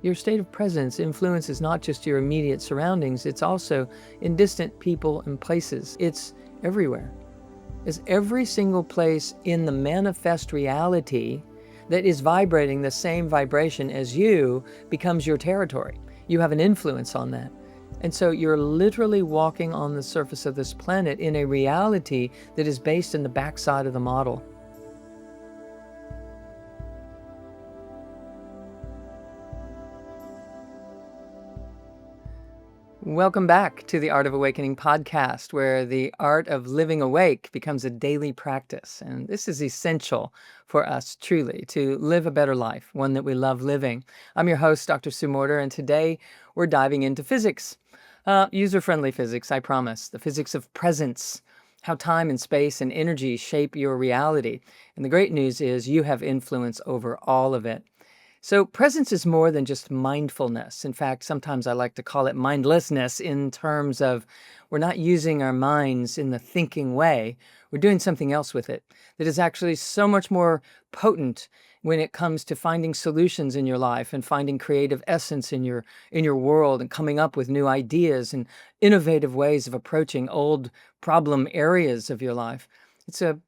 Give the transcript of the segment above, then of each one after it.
Your state of presence influences not just your immediate surroundings, it's also in distant people and places. It's everywhere. It's every single place in the manifest reality that is vibrating the same vibration as you becomes your territory. You have an influence on that. And so you're literally walking on the surface of this planet in a reality that is based in the backside of the model. Welcome back to the Art of Awakening podcast, where the art of living awake becomes a daily practice. And this is essential for us, truly, to live a better life, one that we love living. I'm your host, Dr. Sue Morter, and today we're diving into physics. User-friendly physics, I promise. The physics of presence, how time and space and energy shape your reality. And the great news is you have influence over all of it. So presence is more than just mindfulness. In fact, sometimes I like to call it mindlessness in terms of we're not using our minds in the thinking way. We're doing something else with it that is actually so much more potent when it comes to finding solutions in your life and finding creative essence in your world and coming up with new ideas and innovative ways of approaching old problem areas of your life. It's a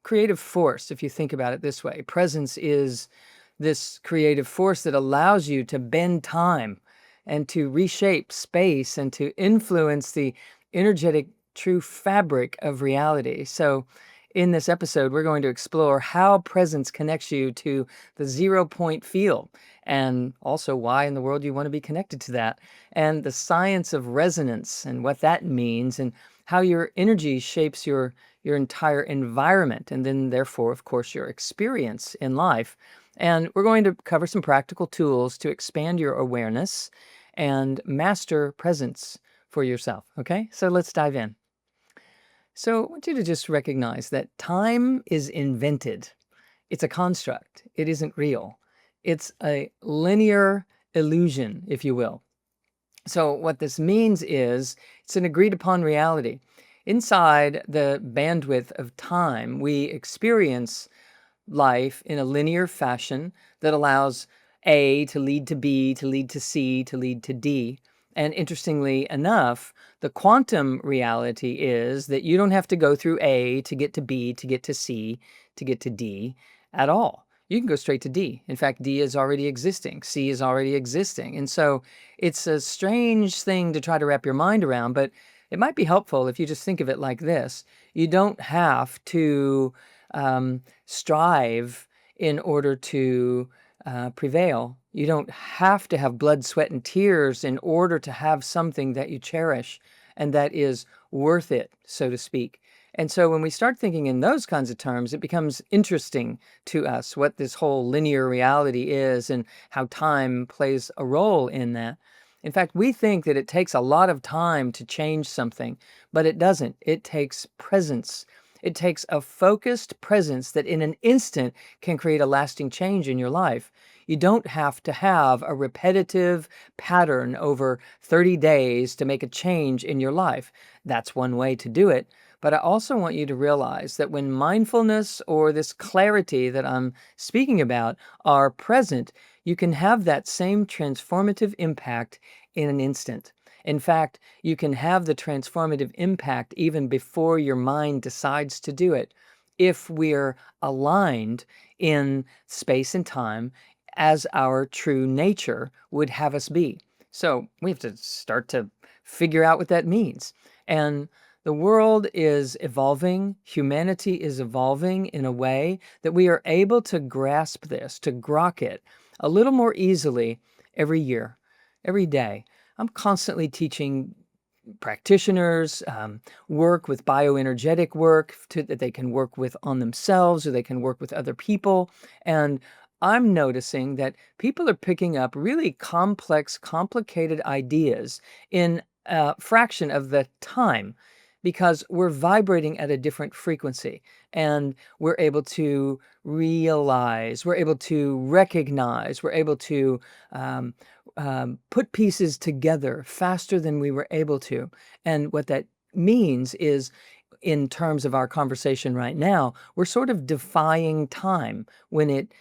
creative force if you think about it this way. Presence is this creative force that allows you to bend time and to reshape space and to influence the energetic true fabric of reality. So in this episode, we're going to explore how presence connects you to the 0 point field and also why in the world you want to be connected to that, and the science of resonance and what that means and how your energy shapes your entire environment and then therefore, of course, your experience in life. And we're going to cover some practical tools to expand your awareness and master presence for yourself. Okay, so let's dive in. So I want you to just recognize that time is invented. It's a construct. It isn't real. It's a linear illusion, if you will. So what this means is it's an agreed upon reality. Inside the bandwidth of time, we experience life in a linear fashion that allows A to lead to B, to lead to C, to lead to D. And interestingly enough, the quantum reality is that you don't have to go through A to get to B, to get to C, to get to D at all. You can go straight to D. In fact, D is already existing. C is already existing. And so it's a strange thing to try to wrap your mind around, but it might be helpful if you just think of it like this. You don't have to strive in order to prevail. You don't have to have blood, sweat, and tears in order to have something that you cherish and that is worth it, so to speak. And so when we start thinking in those kinds of terms, it becomes interesting to us what this whole linear reality is and how time plays a role in that. In fact, we think that it takes a lot of time to change something, but it doesn't. It takes presence. It takes a focused presence that in an instant can create a lasting change in your life. You don't have to have a repetitive pattern over 30 days to make a change in your life. That's one way to do it. But I also want you to realize that when mindfulness or this clarity that I'm speaking about are present, you can have that same transformative impact in an instant. In fact, you can have the transformative impact even before your mind decides to do it if we're aligned in space and time as our true nature would have us be. So we have to start to figure out what that means. And the world is evolving. Humanity is evolving in a way that we are able to grasp this, to grok it a little more easily every year, every day. I'm constantly teaching practitioners work with bioenergetic work that they can work with on themselves or they can work with other people. And I'm noticing that people are picking up really complex, complicated ideas in a fraction of the time because we're vibrating at a different frequency and we're able to realize, we're able to recognize, we're able to put pieces together faster than we were able to. And what that means is, in terms of our conversation right now, we're sort of defying time when it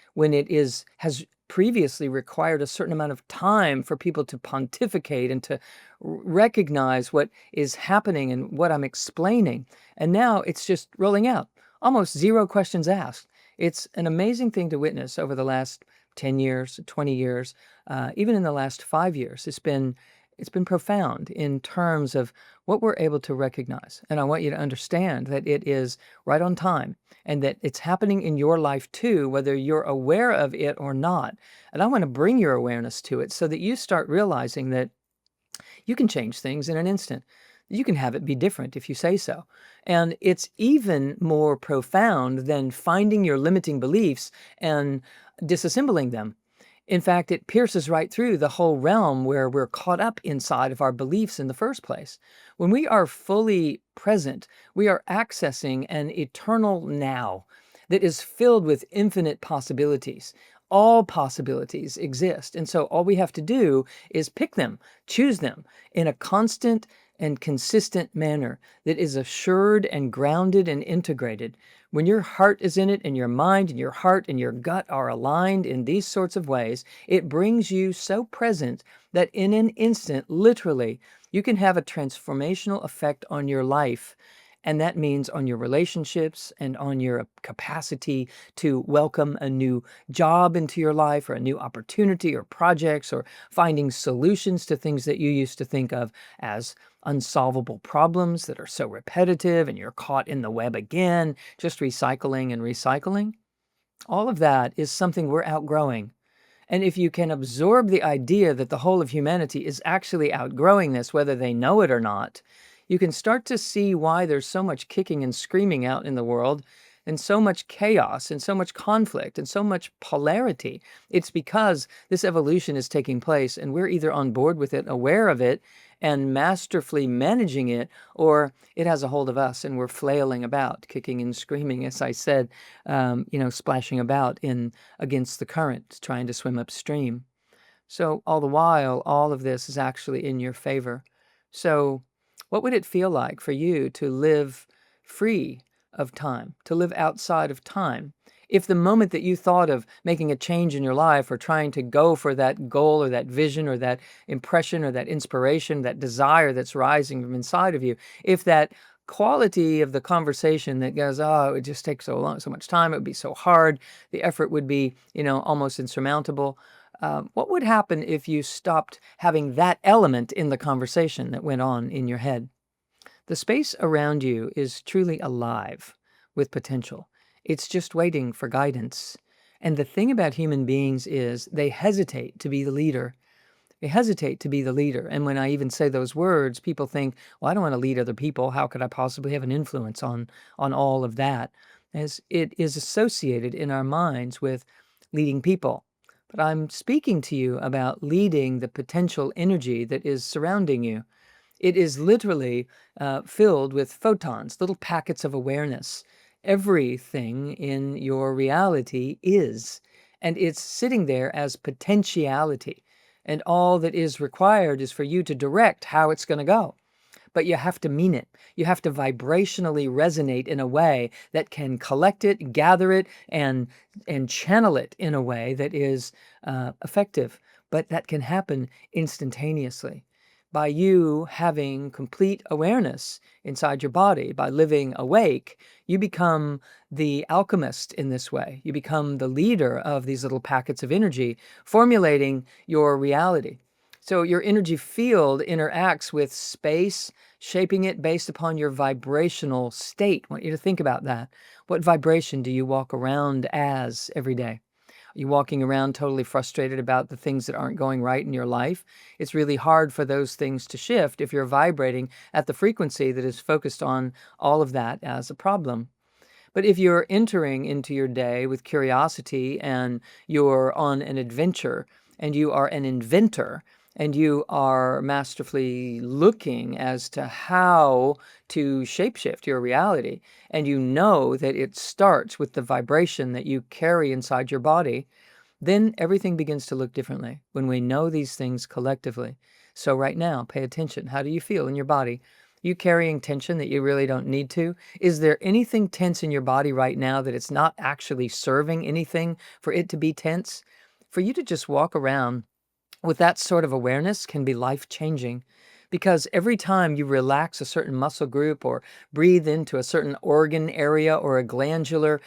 has previously required a certain amount of time for people to pontificate and to recognize what is happening and what I'm explaining. And now it's just rolling out, almost zero questions asked. It's an amazing thing to witness over the last 10 years, 20 years, even in the last 5 years. It's been profound in terms of what we're able to recognize. And I want you to understand that it is right on time and that it's happening in your life too, whether you're aware of it or not. And I want to bring your awareness to it so that you start realizing that you can change things in an instant. You can have it be different if you say so. And it's even more profound than finding your limiting beliefs and disassembling them. In fact, it pierces right through the whole realm where we're caught up inside of our beliefs in the first place. When we are fully present, we are accessing an eternal now that is filled with infinite possibilities. All possibilities exist. And so all we have to do is pick them, choose them in a constant and consistent manner that is assured and grounded and integrated. When your heart is in it and your mind and your heart and your gut are aligned in these sorts of ways, it brings you so present that in an instant, literally, you can have a transformational effect on your life. And that means on your relationships and on your capacity to welcome a new job into your life or a new opportunity or projects or finding solutions to things that you used to think of as unsolvable problems that are so repetitive and you're caught in the web again, just recycling and recycling. All of that is something we're outgrowing. And if you can absorb the idea that the whole of humanity is actually outgrowing this, whether they know it or not, you can start to see why there's so much kicking and screaming out in the world and so much chaos and so much conflict and so much polarity. It's because this evolution is taking place and we're either on board with it, aware of it, and masterfully managing it, or it has a hold of us and we're flailing about, kicking and screaming, as I said, splashing about in against the current, trying to swim upstream. So all the while, all of this is actually in your favor. So what would it feel like for you to live free of time, to live outside of time? If the moment that you thought of making a change in your life or trying to go for that goal or that vision or that impression or that inspiration, that desire that's rising from inside of you, if that quality of the conversation that goes, oh, it would just take so long, so much time, it would be so hard, the effort would be, almost insurmountable. What would happen if you stopped having that element in the conversation that went on in your head? The space around you is truly alive with potential. It's just waiting for guidance. And the thing about human beings is they hesitate to be the leader. They hesitate to be the leader. And when I even say those words, people think, well, I don't want to lead other people. How could I possibly have an influence on all of that? As it is associated in our minds with leading people. But I'm speaking to you about leading the potential energy that is surrounding you. It is literally filled with photons, little packets of awareness. Everything in your reality is, and it's sitting there as potentiality. And all that is required is for you to direct how it's going to go. But you have to mean it. You have to vibrationally resonate in a way that can collect it, gather it, and channel it in a way that is effective. But that can happen instantaneously by you having complete awareness inside your body. By living awake, you become the alchemist in this way. You become the leader of these little packets of energy, formulating your reality. So your energy field interacts with space, shaping it based upon your vibrational state. I want you to think about that. What vibration do you walk around as every day? Are you walking around totally frustrated about the things that aren't going right in your life? It's really hard for those things to shift if you're vibrating at the frequency that is focused on all of that as a problem. But if you're entering into your day with curiosity and you're on an adventure and you are an inventor and you are masterfully looking as to how to shapeshift your reality, and you know that it starts with the vibration that you carry inside your body, then everything begins to look differently when we know these things collectively. So right now, pay attention. How do you feel in your body? You carrying tension that you really don't need to? Is there anything tense in your body right now that it's not actually serving anything for it to be tense? for you to just walk around with that sort of awareness can be life-changing, because every time you relax a certain muscle group or breathe into a certain organ area or a glandular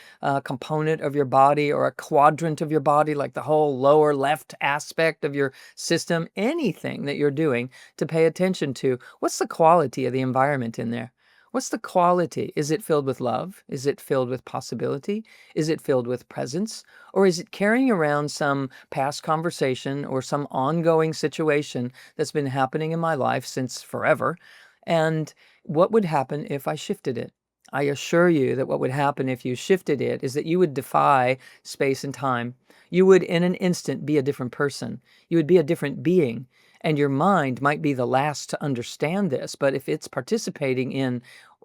component of your body or a quadrant of your body, like the whole lower left aspect of your system, anything that you're doing to pay attention to, what's the quality of the environment in there? What's the quality? Is it filled with love? Is it filled with possibility? Is it filled with presence? Or is it carrying around some past conversation or some ongoing situation that's been happening in my life since forever? And what would happen if I shifted it? I assure you that what would happen if you shifted it is that you would defy space and time. You would, in an instant, be a different person. You would be a different being. And your mind might be the last to understand this, but if it's participating in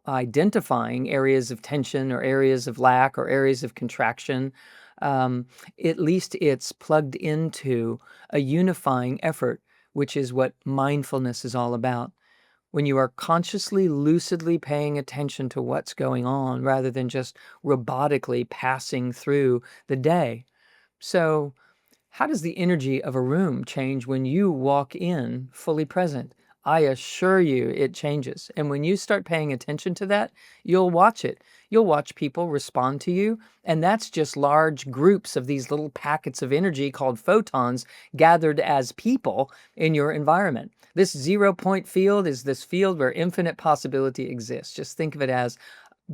identifying areas of tension or areas of lack or areas of contraction, um, at least it's plugged into a unifying effort, which is what mindfulness is all about. When you are consciously, lucidly paying attention to what's going on rather than just robotically passing through the day. So, how does the energy of a room change when you walk in fully present? I assure you it changes. And when you start paying attention to that, you'll watch it. You'll watch people respond to you. And that's just large groups of these little packets of energy called photons gathered as people in your environment. This 0 point field is this field where infinite possibility exists. Just think of it as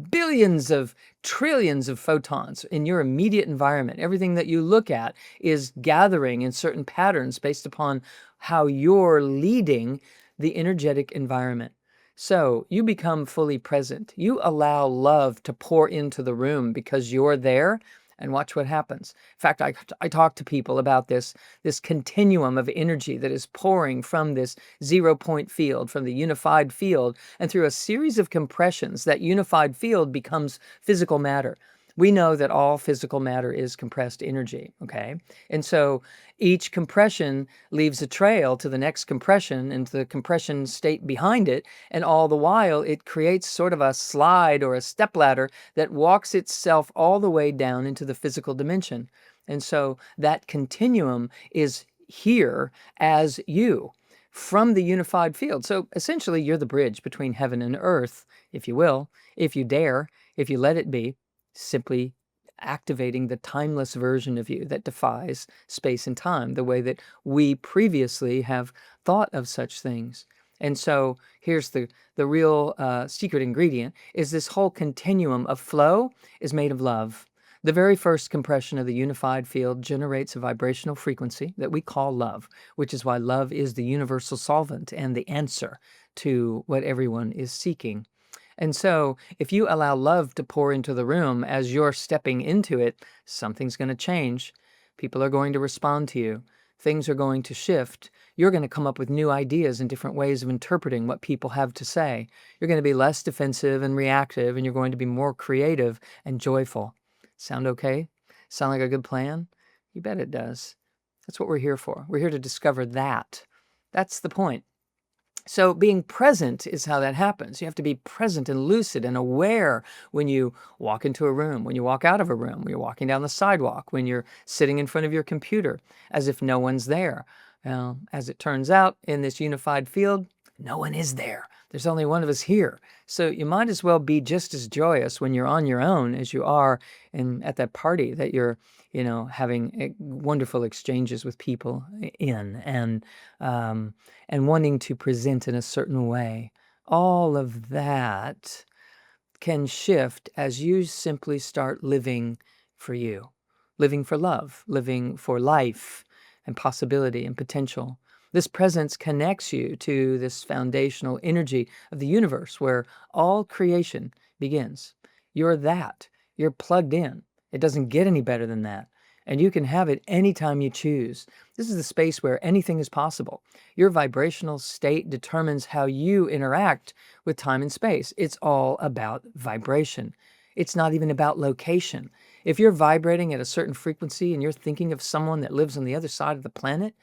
billions of trillions of photons in your immediate environment. Everything that you look at is gathering in certain patterns based upon how you're leading the energetic environment. So you become fully present. You allow love to pour into the room because you're there, and watch what happens. In fact, I talk to people about this continuum of energy that is pouring from this 0 point field, from the unified field, and through a series of compressions, that unified field becomes physical matter. We know that all physical matter is compressed energy, okay? And so each compression leaves a trail to the next compression and to the compression state behind it, and all the while it creates sort of a slide or a stepladder that walks itself all the way down into the physical dimension. And so that continuum is here as you from the unified field. So essentially, you're the bridge between heaven and earth, if you will, if you dare, if you let it be, simply activating the timeless version of you that defies space and time, the way that we previously have thought of such things. And so here's the real secret ingredient is this whole continuum of flow is made of love. The very first compression of the unified field generates a vibrational frequency that we call love, which is why love is the universal solvent and the answer to what everyone is seeking. And so, if you allow love to pour into the room as you're stepping into it, something's going to change. People are going to respond to you. Things are going to shift. You're going to come up with new ideas and different ways of interpreting what people have to say. You're going to be less defensive and reactive, and you're going to be more creative and joyful. Sound okay? Sound like a good plan? You bet it does. That's what we're here for. We're here to discover that. That's the point. So being present is how that happens. You have to be present and lucid and aware when you walk into a room, when you walk out of a room, when you're walking down the sidewalk, when you're sitting in front of your computer, as if no one's there. Well, as it turns out, in this unified field, no one is there. There's only one of us here. So you might as well be just as joyous when you're on your own as you are at that party that you're, having wonderful exchanges with people in, and wanting to present in a certain way. All of that can shift as you simply start living for you, living for love, living for life and possibility and potential. This presence connects you to this foundational energy of the universe where all creation begins. You're that. You're plugged in. It doesn't get any better than that. And you can have it anytime you choose. This is the space where anything is possible. Your vibrational state determines how you interact with time and space. It's all about vibration. It's not even about location. If you're vibrating at a certain frequency and you're thinking of someone that lives on the other side of the planet,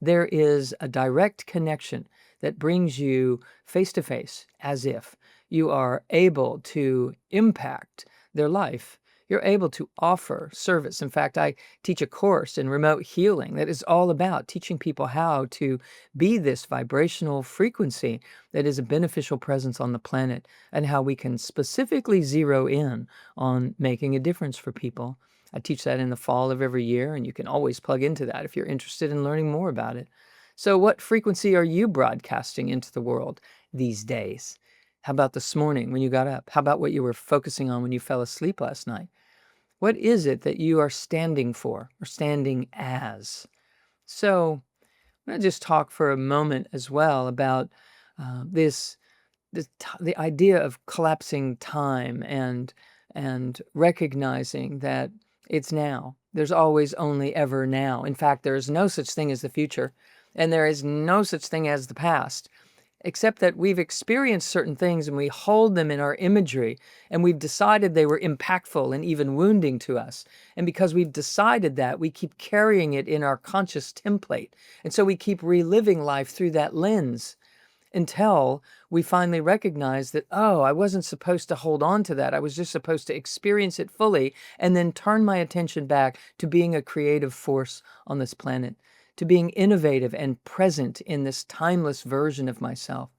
there is a direct connection that brings you face to face, as if you are able to impact their life. you're able to offer service. In fact, I teach a course in remote healing that is all about teaching people how to be this vibrational frequency that is a beneficial presence on the planet, and how we can specifically zero in on making a difference for people. I teach that in the fall of every year, and you can always plug into that if you're interested in learning more about it. So, what frequency are you broadcasting into the world these days? How about this morning when you got up? How about what you were focusing on when you fell asleep last night? What is it that you are standing for or standing as? So, I'm going to just talk for a moment as well about this the idea of collapsing time and recognizing that it's now. There's always only ever now. In fact, there is no such thing as the future, and there is no such thing as the past, except that we've experienced certain things and we hold them in our imagery, and we've decided they were impactful and even wounding to us. And because we've decided that, we keep carrying it in our conscious template. And so we keep reliving life through that lens until we finally recognize that, oh, I wasn't supposed to hold on to that. I was just supposed to experience it fully and then turn my attention back to being a creative force on this planet, to being innovative and present in this timeless version of myself.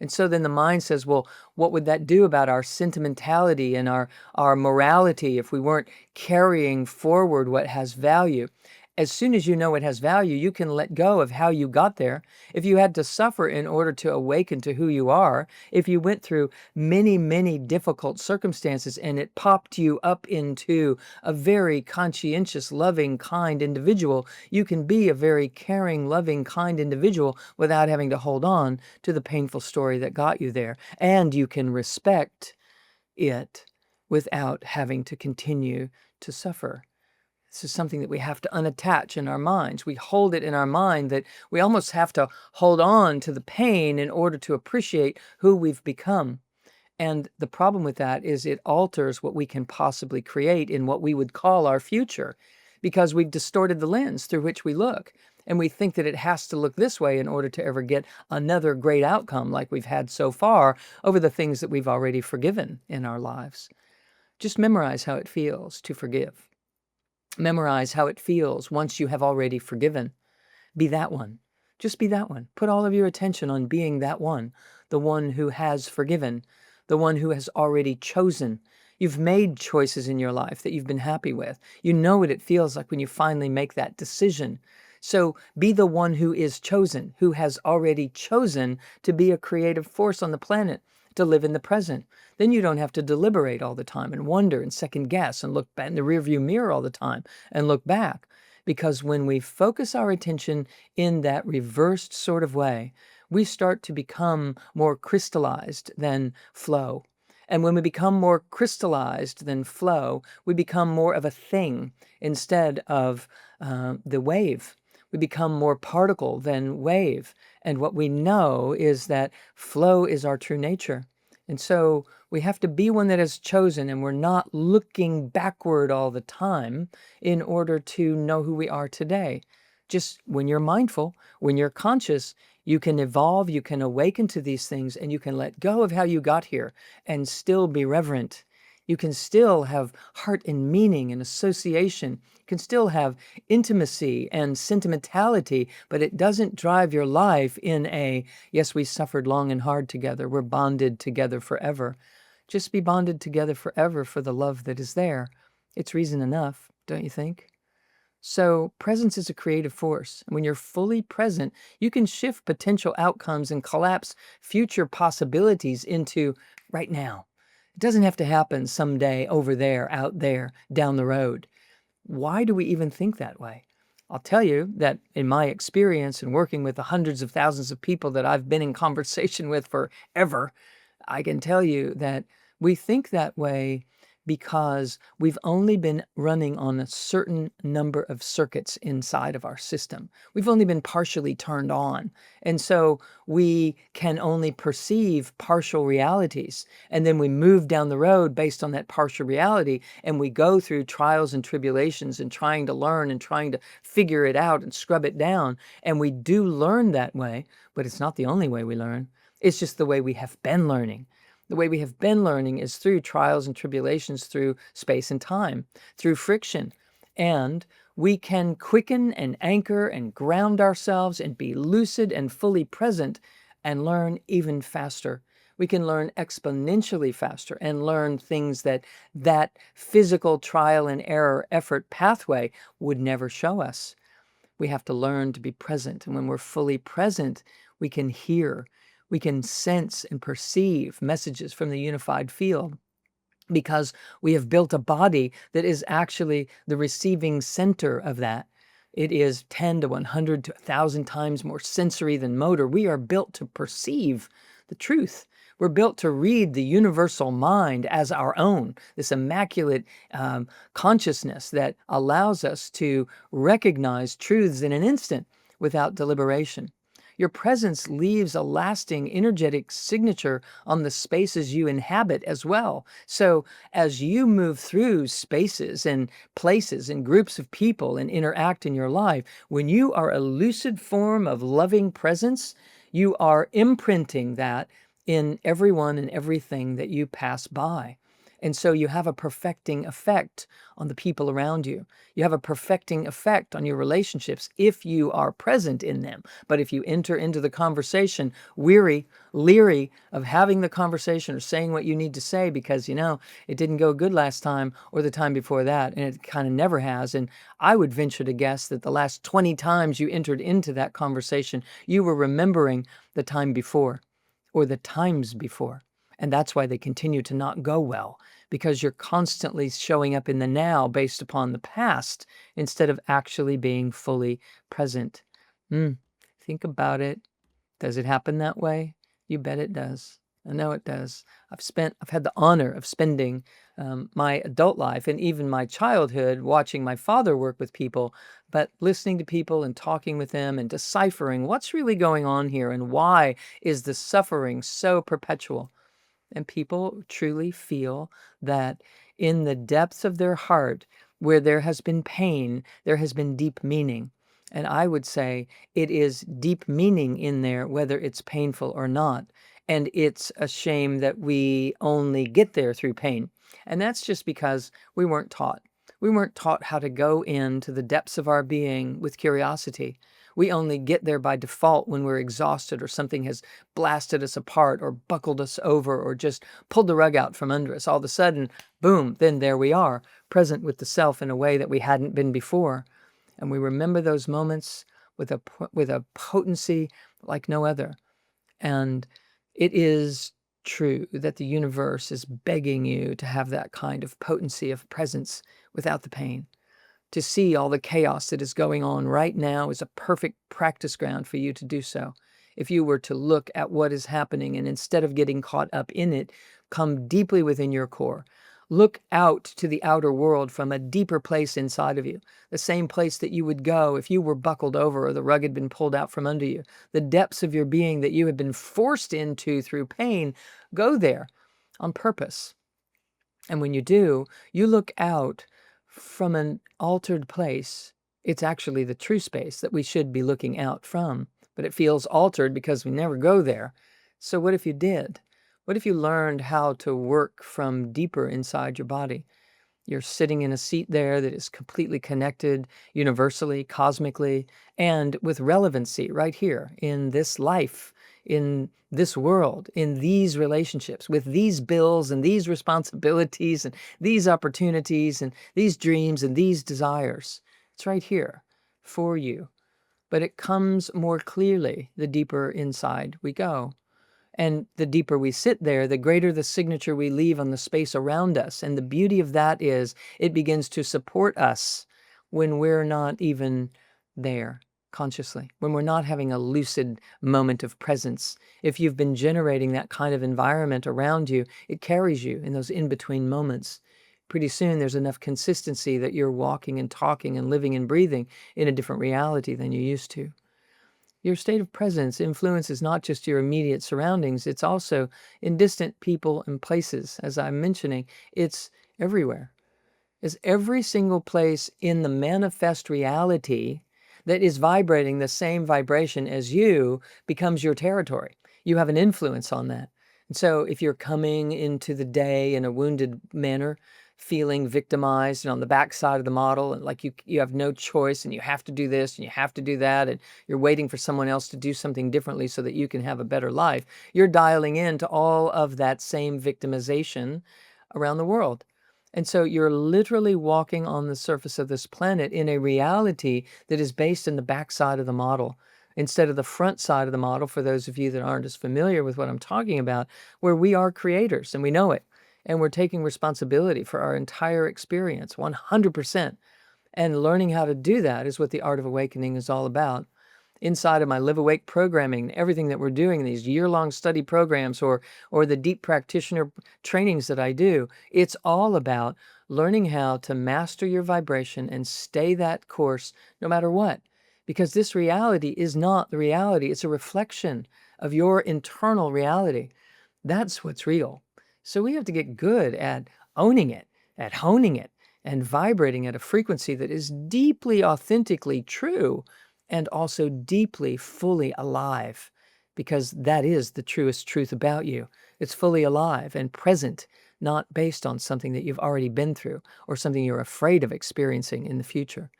And so then the mind says, well, what would that do about our sentimentality and our morality if we weren't carrying forward what has value? As soon as you know it has value, you can let go of how you got there. If you had to suffer in order to awaken to who you are, if you went through many, many difficult circumstances and it popped you up into a very conscientious, loving, kind individual, you can be a very caring, loving, kind individual without having to hold on to the painful story that got you there. And you can respect it without having to continue to suffer. This is something that we have to unattach in our minds. We hold it in our mind that we almost have to hold on to the pain in order to appreciate who we've become. And the problem with that is it alters what we can possibly create in what we would call our future, because we've distorted the lens through which we look. And we think that it has to look this way in order to ever get another great outcome like we've had so far over the things that we've already forgiven in our lives. Just memorize how it feels to forgive. Memorize how it feels once you have already forgiven. Be that one. Just be that one. Put all of your attention on being that one, the one who has forgiven, the one who has already chosen. You've made choices in your life that you've been happy with. You know what it feels like when you finally make that decision. So be the one who is chosen, who has already chosen to be a creative force on the planet, to live in the present. Then you don't have to deliberate all the time and wonder and second guess and look back in the rearview mirror all the time and look back. Because when we focus our attention in that reversed sort of way, we start to become more crystallized than flow. And when we become more crystallized than flow, we become more of a thing instead of the wave. We become more particle than wave. And what we know is that flow is our true nature. And so we have to be one that is chosen, and we're not looking backward all the time in order to know who we are today. Just when you're mindful, when you're conscious, you can evolve, you can awaken to these things, and you can let go of how you got here and still be reverent. You can still have heart and meaning and association. You can still have intimacy and sentimentality, but it doesn't drive your life in a, yes, we suffered long and hard together, we're bonded together forever. Just be bonded together forever for the love that is there. It's reason enough, don't you think? So presence is a creative force. And when you're fully present, you can shift potential outcomes and collapse future possibilities into right now. It doesn't have to happen someday over there, out there, down the road. Why do we even think that way? I'll tell you that in my experience in working with the hundreds of thousands of people that I've been in conversation with forever, I can tell you that we think that way because we've only been running on a certain number of circuits inside of our system. We've only been partially turned on. And so we can only perceive partial realities. And then we move down the road based on that partial reality, and we go through trials and tribulations and trying to learn and trying to figure it out and scrub it down. And we do learn that way, but it's not the only way we learn. It's just the way we have been learning. The way we have been learning is through trials and tribulations, through space and time, through friction. And we can quicken and anchor and ground ourselves and be lucid and fully present and learn even faster. We can learn exponentially faster and learn things that physical trial and error effort pathway would never show us. We have to learn to be present. And when we're fully present, we can hear, we can sense and perceive messages from the unified field, because we have built a body that is actually the receiving center of that. It is 10 to 100 to 1,000 times more sensory than motor. We are built to perceive the truth. We're built to read the universal mind as our own, this immaculate consciousness that allows us to recognize truths in an instant without deliberation. Your presence leaves a lasting energetic signature on the spaces you inhabit as well. So as you move through spaces and places and groups of people and interact in your life, when you are a lucid form of loving presence, you are imprinting that in everyone and everything that you pass by. And so you have a perfecting effect on the people around you. You have a perfecting effect on your relationships if you are present in them. But if you enter into the conversation weary, leery of having the conversation or saying what you need to say because, it didn't go good last time or the time before that, and it kind of never has. And I would venture to guess that the last 20 times you entered into that conversation, you were remembering the time before or the times before. And that's why they continue to not go well, because you're constantly showing up in the now based upon the past instead of actually being fully present. Think about it. Does it happen that way? You bet it does. I know it does. I've had the honor of spending my adult life and even my childhood watching my father work with people, but listening to people and talking with them and deciphering what's really going on here and why is the suffering so perpetual. And people truly feel that in the depths of their heart, where there has been pain, there has been deep meaning. And I would say it is deep meaning in there, whether it's painful or not. And it's a shame that we only get there through pain. And that's just because we weren't taught. We weren't taught how to go into the depths of our being with curiosity. We only get there by default when we're exhausted or something has blasted us apart or buckled us over or just pulled the rug out from under us. All of a sudden, boom, then there we are, present with the self in a way that we hadn't been before. And we remember those moments with a potency like no other. And it is true that the universe is begging you to have that kind of potency of presence without the pain. To see all the chaos that is going on right now is a perfect practice ground for you to do so. If you were to look at what is happening and instead of getting caught up in it, come deeply within your core. Look out to the outer world from a deeper place inside of you, the same place that you would go if you were buckled over or the rug had been pulled out from under you. The depths of your being that you have been forced into through pain, go there on purpose. And when you do, you look out from an altered place. It's actually the true space that we should be looking out from, but it feels altered because we never go there. So what if you did? What if you learned how to work from deeper inside your body? You're sitting in a seat there that is completely connected universally, cosmically, and with relevancy right here in this life, in this world, in these relationships, with these bills and these responsibilities and these opportunities and these dreams and these desires. It's right here for you. But it comes more clearly the deeper inside we go. And the deeper we sit there, the greater the signature we leave on the space around us. And the beauty of that is it begins to support us when we're not even there consciously, when we're not having a lucid moment of presence. If you've been generating that kind of environment around you, it carries you in those in-between moments. Pretty soon there's enough consistency that you're walking and talking and living and breathing in a different reality than you used to. Your state of presence influences not just your immediate surroundings, it's also in distant people and places. As I'm mentioning, it's everywhere. It's every single place in the manifest reality that is vibrating the same vibration as you becomes your territory. You have an influence on that. And so if you're coming into the day in a wounded manner, feeling victimized and on the backside of the model, and like you have no choice and you have to do this and you have to do that, and you're waiting for someone else to do something differently so that you can have a better life, you're dialing into all of that same victimization around the world. And so you're literally walking on the surface of this planet in a reality that is based in the backside of the model instead of the front side of the model, for those of you that aren't as familiar with what I'm talking about, where we are creators and we know it. And we're taking responsibility for our entire experience, 100%. And learning how to do that is what the Art of Awakening is all about. Inside of my Live Awake programming, everything that we're doing, these year-long study programs or the deep practitioner trainings that I do, it's all about learning how to master your vibration and stay that course no matter what. Because this reality is not the reality. It's a reflection of your internal reality. That's what's real. So we have to get good at owning it, at honing it, and vibrating at a frequency that is deeply, authentically true and also deeply, fully alive, because that is the truest truth about you. It's fully alive and present, not based on something that you've already been through or something you're afraid of experiencing in the future.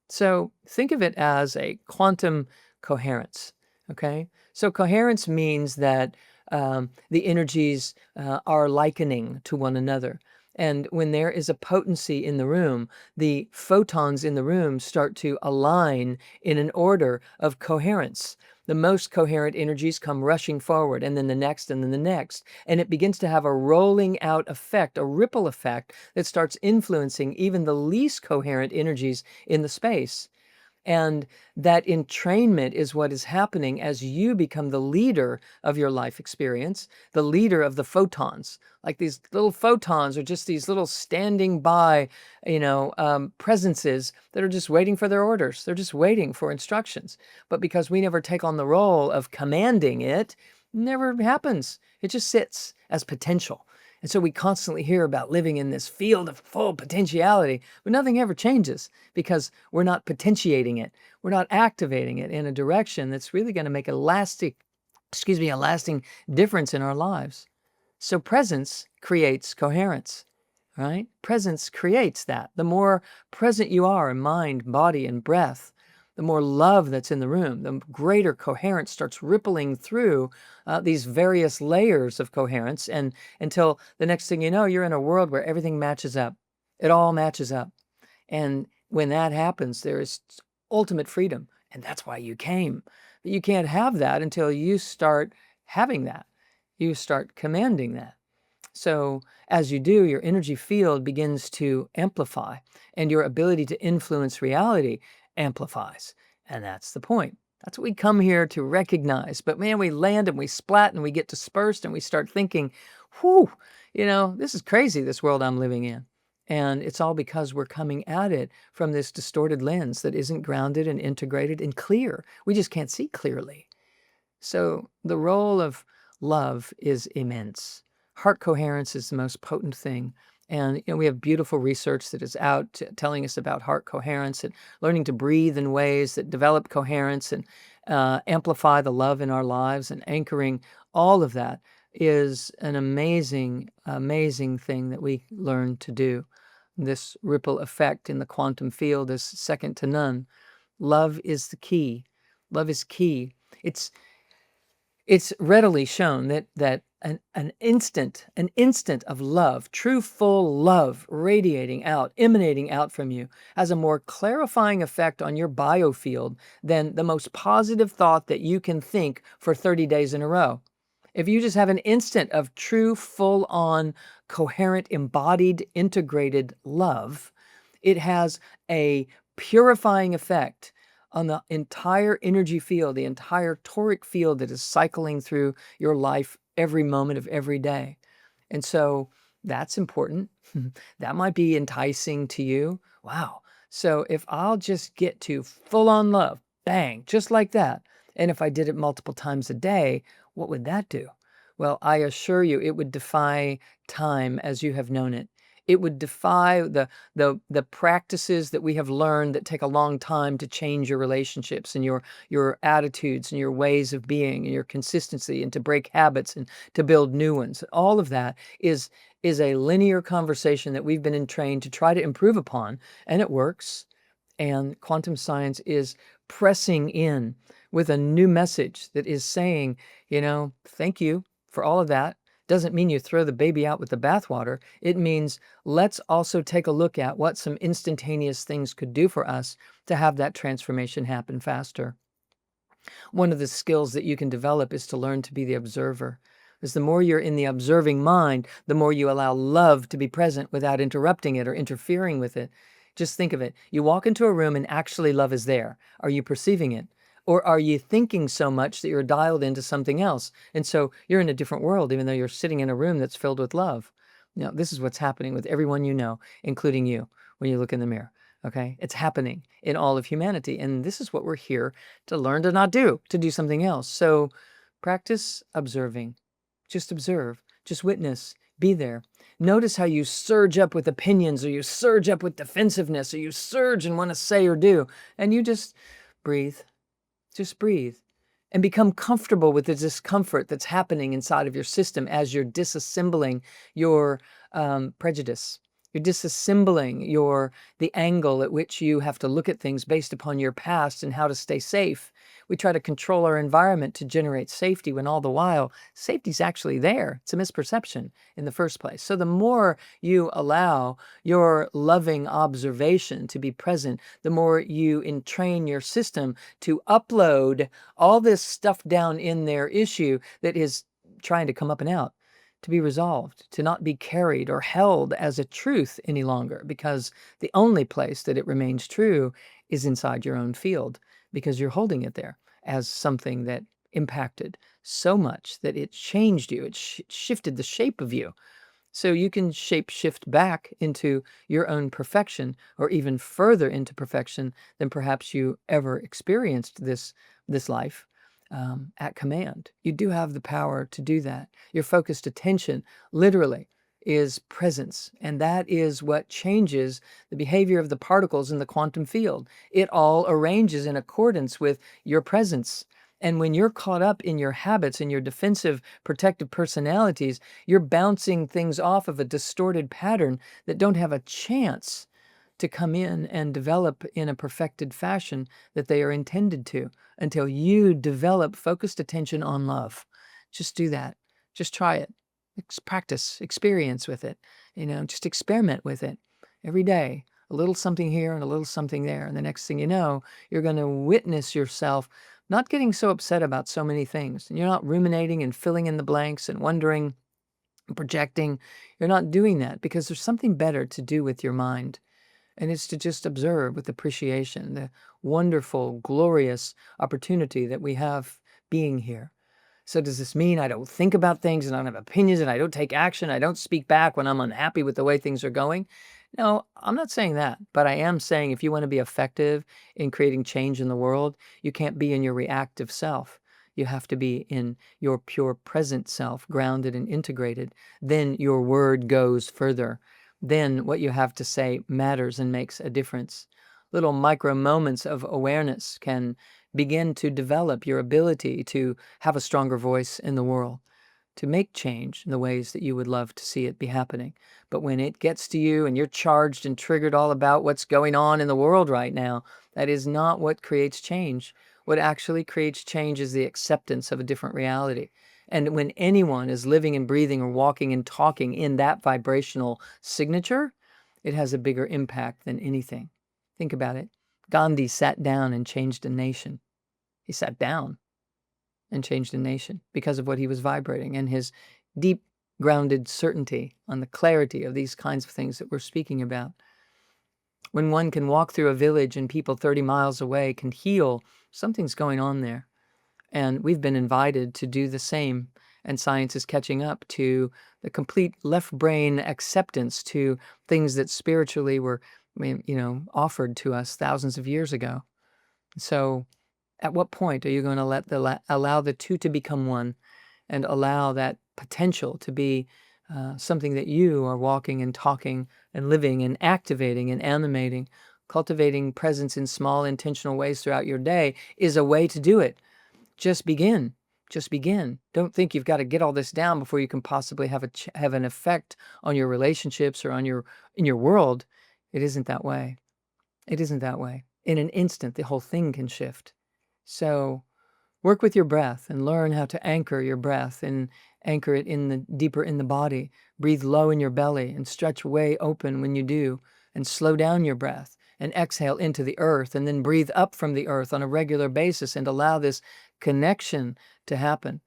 So think of it as a quantum coherence, okay? So coherence means that the energies are likening to one another. And when there is a potency in the room, the photons in the room start to align in an order of coherence. The most coherent energies come rushing forward, and then the next, and then the next. And it begins to have a rolling out effect, a ripple effect that starts influencing even the least coherent energies in the space. And that entrainment is what is happening as you become the leader of your life experience, the leader of the photons. Like these little photons are just these little standing by, presences that are just waiting for their orders. They're just waiting for instructions. But because we never take on the role of commanding it, never happens. It just sits as potential. And so we constantly hear about living in this field of full potentiality, but nothing ever changes because we're not potentiating it. We're not activating it in a direction that's really going to make a lasting difference in our lives. So presence creates coherence, right? Presence creates that. The more present you are in mind, body, and breath, the more love that's in the room, the greater coherence starts rippling through these various layers of coherence, and until the next thing you know, you're in a world where everything matches up. It all matches up. And when that happens, there is ultimate freedom. And that's why you came. But you can't have that until you start having that. You start commanding that. So as you do, your energy field begins to amplify and your ability to influence reality amplifies. And that's the point. That's what we come here to recognize. But man, we land and we splat and we get dispersed and we start thinking, whew, this is crazy, this world I'm living in. And it's all because we're coming at it from this distorted lens that isn't grounded and integrated and clear. We just can't see clearly. So the role of love is immense. Heart coherence is the most potent thing. And we have beautiful research that is out telling us about heart coherence and learning to breathe in ways that develop coherence and amplify the love in our lives, and anchoring all of that is an amazing, amazing thing that we learn to do. This ripple effect in the quantum field is second to none. Love is the key. Love is key. It's readily shown that an instant of love, true full love radiating out, emanating out from you, has a more clarifying effect on your biofield than the most positive thought that you can think for 30 days in a row. If you just have an instant of true, full-on, coherent, embodied, integrated love, it has a purifying effect on the entire energy field, the entire toric field that is cycling through your life every moment of every day. And so that's important. That might be enticing to you. Wow. So if I'll just get to full on love, bang, just like that, and if I did it multiple times a day, what would that do? Well, I assure you, it would defy time as you have known it. It would defy the practices that we have learned that take a long time to change your relationships and your attitudes and your ways of being and your consistency, and to break habits and to build new ones. All of that is a linear conversation that we've been entrained to try to improve upon, and it works. And quantum science is pressing in with a new message that is saying, thank you for all of that. Doesn't mean you throw the baby out with the bathwater. It means let's also take a look at what some instantaneous things could do for us to have that transformation happen faster. One of the skills that you can develop is to learn to be the observer. Because the more you're in the observing mind, the more you allow love to be present without interrupting it or interfering with it. Just think of it. You walk into a room and actually love is there. Are you perceiving it? Or are you thinking so much that you're dialed into something else? And so you're in a different world, even though you're sitting in a room that's filled with love. This is what's happening with everyone you know, including you, when you look in the mirror. Okay? It's happening in all of humanity. And this is what we're here to learn to not do, to do something else. So practice observing. Just observe. Just witness. Be there. Notice how you surge up with opinions, or you surge up with defensiveness, or you surge and want to say or do. And you just breathe. Just breathe. And become comfortable with the discomfort that's happening inside of your system as you're disassembling your prejudice. You're disassembling the angle at which you have to look at things based upon your past and how to stay safe. We try to control our environment to generate safety, when all the while safety's actually there. It's a misperception in the first place. So the more you allow your loving observation to be present, the more you entrain your system to upload all this stuff down in their issue that is trying to come up and out, to be resolved, to not be carried or held as a truth any longer, because the only place that it remains true is inside your own field, because you're holding it there as something that impacted so much that it changed you. It shifted the shape of you. So you can shape shift back into your own perfection, or even further into perfection than perhaps you ever experienced this life at command. You do have the power to do that. Your focused attention literally is presence, and that is what changes the behavior of the particles in the quantum field. It all arranges in accordance with your presence. And when you're caught up in your habits and your defensive, protective personalities, you're bouncing things off of a distorted pattern that don't have a chance to come in and develop in a perfected fashion that they are intended to, until you develop focused attention on love. Just do that. Just try it. Practice, experience with it. Just experiment with it every day. A little something here and a little something there. And the next thing you know, you're going to witness yourself not getting so upset about so many things. And you're not ruminating and filling in the blanks and wondering and projecting. You're not doing that, because there's something better to do with your mind. And it's to just observe with appreciation the wonderful, glorious opportunity that we have being here. So does this mean I don't think about things and I don't have opinions and I don't take action? I don't speak back when I'm unhappy with the way things are going? No, I'm not saying that. But I am saying, if you want to be effective in creating change in the world, you can't be in your reactive self. You have to be in your pure present self, grounded and integrated. Then your word goes further. Then what you have to say matters and makes a difference. Little micro moments of awareness can begin to develop your ability to have a stronger voice in the world, to make change in the ways that you would love to see it be happening. But when it gets to you and you're charged and triggered all about what's going on in the world right now, that is not what creates change. What actually creates change is the acceptance of a different reality. And when anyone is living and breathing or walking and talking in that vibrational signature, it has a bigger impact than anything. Think about it. Gandhi sat down and changed a nation. He sat down and changed a nation because of what he was vibrating, and his deep grounded certainty on the clarity of these kinds of things that we're speaking about. When one can walk through a village and people 30 miles away can heal, something's going on there. And we've been invited to do the same. And science is catching up to the complete left brain acceptance to things that spiritually were, offered to us thousands of years ago. So at what point are you going to allow the two to become one, and allow that potential to be something that you are walking and talking and living and activating and animating. Cultivating presence in small intentional ways throughout your day is a way to do it. Just begin. Just begin. Don't think you've got to get all this down before you can possibly have an effect on your relationships or in your world. It isn't that way. It isn't that way. In an instant, the whole thing can shift. So work with your breath and learn how to anchor your breath and anchor it deeper in the body. Breathe low in your belly and stretch way open when you do, and slow down your breath and exhale into the earth, and then breathe up from the earth on a regular basis and allow this connection to happen.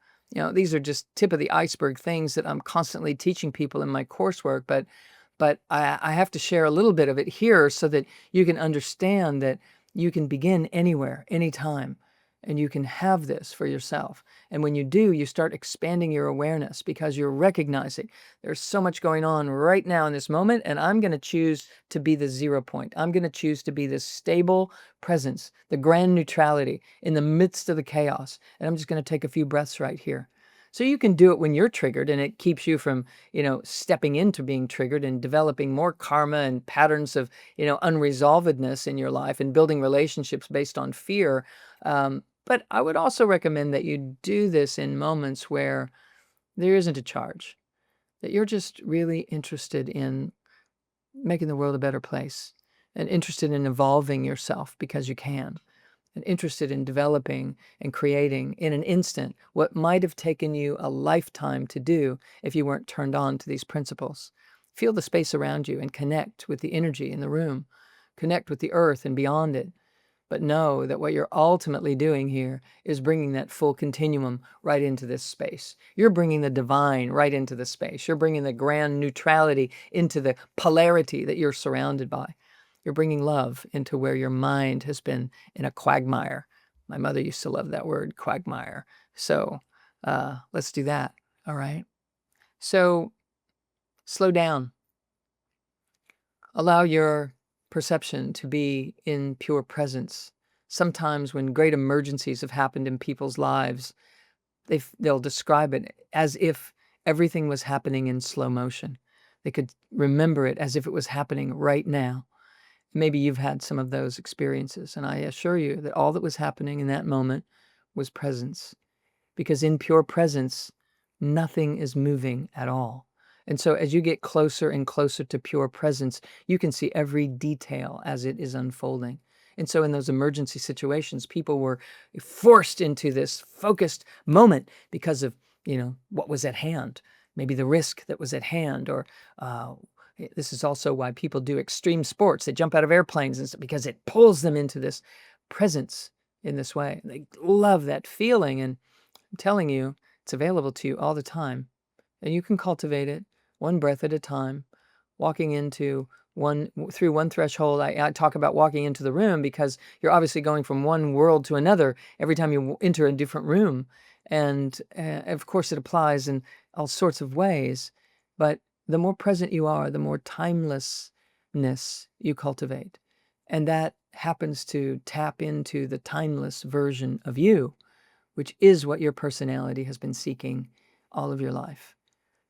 These are just tip of the iceberg things that I'm constantly teaching people in my coursework, but I have to share a little bit of it here so that you can understand that you can begin anywhere, anytime, and you can have this for yourself. And when you do, you start expanding your awareness because you're recognizing there's so much going on right now in this moment, and I'm going to choose to be the 0 point. I'm going to choose to be this stable presence, the grand neutrality in the midst of the chaos. And I'm just going to take a few breaths right here. So you can do it when you're triggered, and it keeps you from, stepping into being triggered and developing more karma and patterns of, unresolvedness in your life and building relationships based on fear. But I would also recommend that you do this in moments where there isn't a charge, that you're just really interested in making the world a better place and interested in evolving yourself because you can, and interested in developing and creating in an instant what might have taken you a lifetime to do if you weren't turned on to these principles. Feel the space around you and connect with the energy in the room, connect with the earth and beyond it. But know that what you're ultimately doing here is bringing that full continuum right into this space. You're bringing the divine right into the space. You're bringing the grand neutrality into the polarity that you're surrounded by. You're bringing love into where your mind has been in a quagmire. My mother used to love that word, quagmire. So let's do that. All right. So slow down. Allow your perception to be in pure presence. Sometimes when great emergencies have happened in people's lives, they'll describe it as if everything was happening in slow motion. They could remember it as if it was happening right now. Maybe you've had some of those experiences, and I assure you that all that was happening in that moment was presence. Because in pure presence, nothing is moving at all. And so as you get closer and closer to pure presence, you can see every detail as it is unfolding. And so in those emergency situations, people were forced into this focused moment because of, what was at hand, maybe the risk that was at hand, or this is also why people do extreme sports. They jump out of airplanes and stuff because it pulls them into this presence in this way. They love that feeling. And I'm telling you, it's available to you all the time. And you can cultivate it one breath at a time, walking through one threshold. I talk about walking into the room because you're obviously going from one world to another every time you enter a different room. And of course, it applies in all sorts of ways. But the more present you are, the more timelessness you cultivate. And that happens to tap into the timeless version of you, which is what your personality has been seeking all of your life.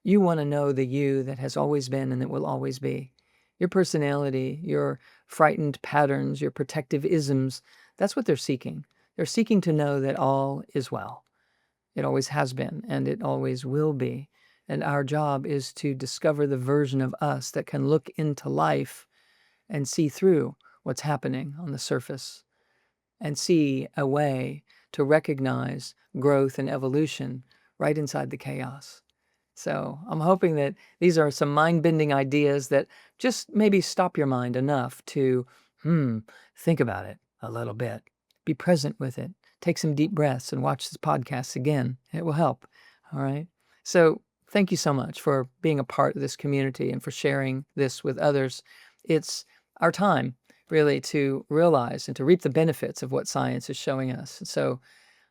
You want to know the you that has always been and that will always be. Your personality, your frightened patterns, your protective isms, that's what they're seeking. They're seeking to know that all is well. It always has been, and it always will be. And our job is to discover the version of us that can look into life and see through what's happening on the surface and see a way to recognize growth and evolution right inside the chaos. So I'm hoping that these are some mind-bending ideas that just maybe stop your mind enough to, think about it a little bit. Be present with it. Take some deep breaths and watch this podcast again. It will help. All right. So thank you so much for being a part of this community and for sharing this with others. It's our time, really, to realize and to reap the benefits of what science is showing us. So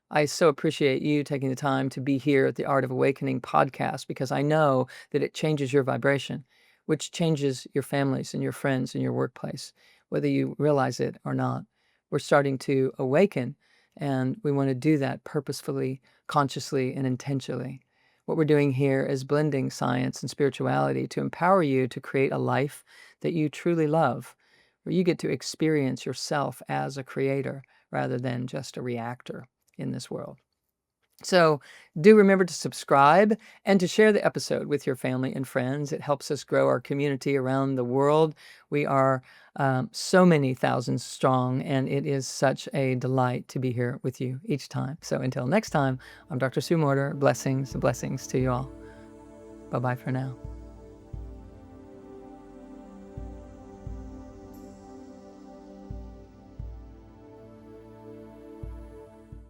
I so appreciate you taking the time to be here at the Art of Awakening podcast, because I know that it changes your vibration, which changes your families and your friends and your workplace, whether you realize it or not. We're starting to awaken, and we want to do that purposefully, consciously, and intentionally. What we're doing here is blending science and spirituality to empower you to create a life that you truly love, where you get to experience yourself as a creator rather than just a reactor in this world. So do remember to subscribe and to share the episode with your family and friends. It helps us grow our community around the world. We are so many thousands strong, and it is such a delight to be here with you each time. So until next time, I'm Dr. Sue Morter. Blessings to you all. Bye-bye for now.